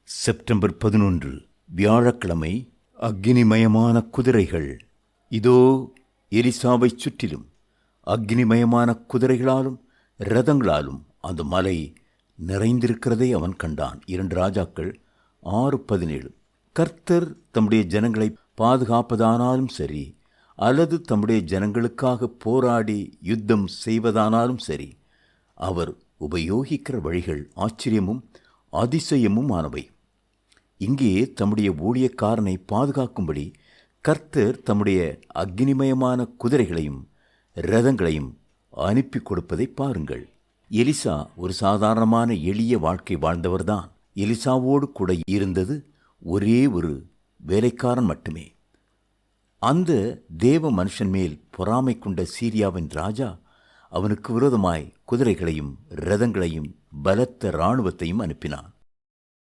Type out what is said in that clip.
September 11 வியாழக்கிழமை. அக்னிமயமான குதிரைகள். இதோ எலிசாவைச் சுற்றிலும் அக்னிமயமான குதிரைகளாலும் இரதங்களாலும் அந்த மலை நிறைந்திருக்கிறதை அவன் கண்டான். 2 ராஜாக்கள் 6:17. கர்த்தர் தம்முடைய ஜனங்களை பாதுகாப்பதானாலும் சரி, அல்லது தம்முடைய ஜனங்களுக்காக போராடி யுத்தம் செய்வதானாலும் சரி, அவர் உபயோகிக்கிற வழிகள் ஆச்சரியமும் அதிசயமும் ஆனவை. இங்கே தம்முடைய ஊழியக்காரனை பாதுகாக்கும்படி கர்த்தர் தம்முடைய அக்னிமயமான குதிரைகளையும் இரதங்களையும் அனுப்பி கொடுப்பதை பாருங்கள். எலிசா ஒரு சாதாரணமான எளிய வாழ்க்கை வாழ்ந்தவர்தான். எலிசாவோடு கூட இருந்தது ஒரே ஒரு வேலைக்காரன் மட்டுமே. அந்த தேவ மனுஷன் மேல் பொறாமை கொண்ட சீரியாவின் ராஜா அவனுக்கு விரோதமாய் குதிரைகளையும் இரதங்களையும் பலத்த இராணுவத்தையும் அனுப்பினான்.